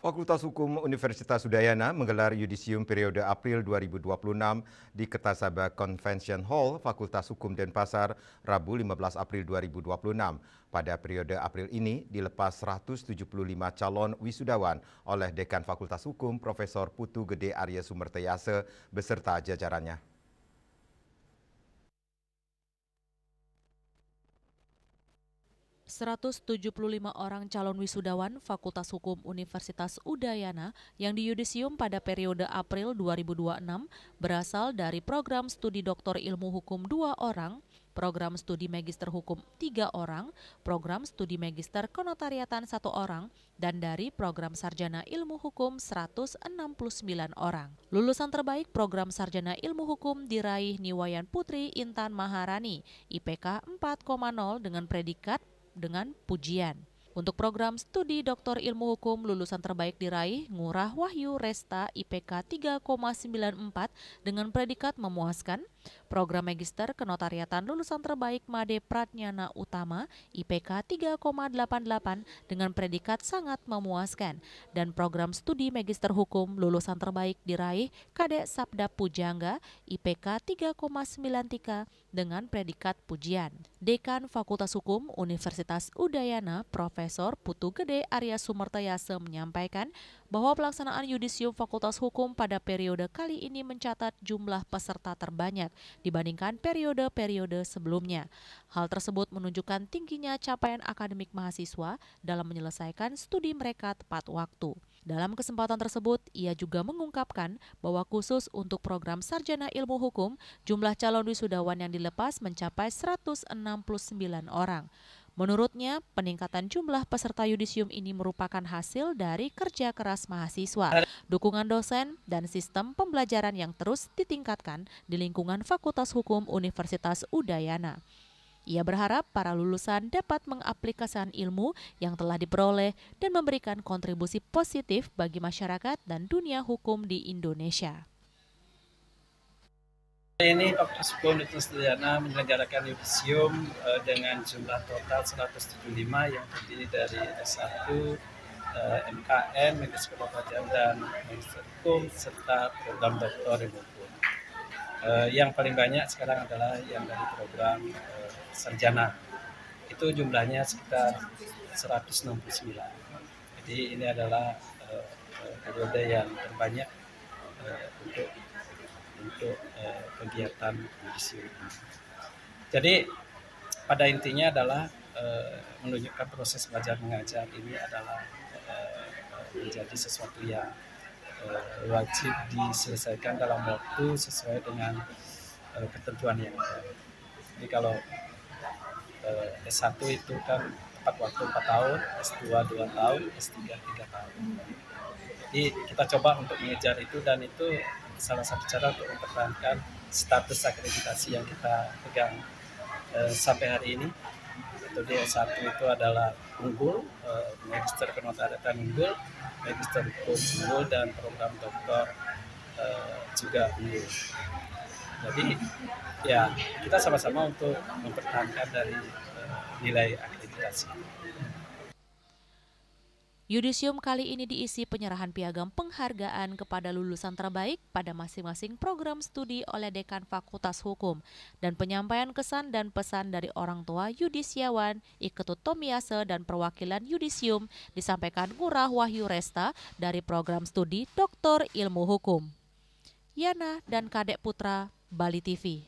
Fakultas Hukum Universitas Udayana menggelar yudisium periode April 2026 di Kertasaba Convention Hall Fakultas Hukum Denpasar Rabu 15 April 2026. Pada periode April ini dilepas 175 calon wisudawan oleh Dekan Fakultas Hukum Profesor Putu Gede Arya Sumertayase beserta jajarannya. ...175 orang calon wisudawan Fakultas Hukum Universitas Udayana yang diyudisium pada periode April 2026 berasal dari program studi doktor ilmu hukum 2 orang, program studi magister hukum 3 orang, program studi magister kenotariatan 1 orang, dan dari program sarjana ilmu hukum 169 orang. Lulusan terbaik program sarjana ilmu hukum diraih Niwayan Putri Intan Maharani, IPK 4,0 dengan predikat dengan pujian. Untuk program studi doktor ilmu hukum lulusan terbaik diraih Ngurah Wahyu Resta IPK 3,94 dengan predikat memuaskan. Program magister kenotariatan lulusan terbaik Made Pratnyana Utama IPK 3,88 dengan predikat sangat memuaskan. Dan program studi magister hukum lulusan terbaik diraih Kadek Sabda Pujangga IPK 3,93 dengan predikat pujian. Dekan Fakultas Hukum Universitas Udayana Profesor Putu Gede Arya Sumertayase menyampaikan bahwa pelaksanaan yudisium Fakultas Hukum pada periode kali ini mencatat jumlah peserta terbanyak dibandingkan periode-periode sebelumnya. Hal tersebut menunjukkan tingginya capaian akademik mahasiswa dalam menyelesaikan studi mereka tepat waktu. Dalam kesempatan tersebut, ia juga mengungkapkan bahwa khusus untuk program sarjana ilmu hukum, jumlah calon wisudawan yang dilepas mencapai 169 orang. Menurutnya, peningkatan jumlah peserta yudisium ini merupakan hasil dari kerja keras mahasiswa, dukungan dosen, dan sistem pembelajaran yang terus ditingkatkan di lingkungan Fakultas Hukum Universitas Udayana. Ia berharap para lulusan dapat mengaplikasikan ilmu yang telah diperoleh dan memberikan kontribusi positif bagi masyarakat dan dunia hukum di Indonesia. Ini Fakultas Hukum Universitas Udayana menyelenggarakan yudisium dengan jumlah total 175 yang terdiri dari S1, MKN, Magister Kedokteran dan Magister Hukum serta program doktor ilmu hukum. Yang paling banyak sekarang adalah yang dari program sarjana. Itu jumlahnya sekitar 169. Jadi ini adalah periode yang terbanyak untuk kegiatan yudisium ini. Jadi pada intinya adalah menunjukkan proses belajar mengajar ini adalah menjadi sesuatu yang wajib diselesaikan dalam waktu sesuai dengan ketentuan yang ada. Jadi kalau S1 itu kan tepat waktu 4 tahun, S2 2 tahun, S3 3 tahun. Jadi kita coba untuk mengejar itu, dan itu salah satu cara untuk mempertahankan status akreditasi yang kita pegang sampai hari ini. Jadi S1 itu adalah unggul, magister kenotariatan unggul, magister hukum unggul, dan program doktor juga unggul. Jadi ya kita sama-sama untuk mempertahankan dari nilai akreditasi. Yudisium kali ini diisi penyerahan piagam penghargaan kepada lulusan terbaik pada masing-masing program studi oleh Dekan Fakultas Hukum dan penyampaian kesan dan pesan dari orang tua yudisiawan, Iketut Tomyase, dan perwakilan yudisium disampaikan Ngurah Wahyu Resta dari program studi Doktor Ilmu Hukum. Yana dan Kadek Putra, Bali TV.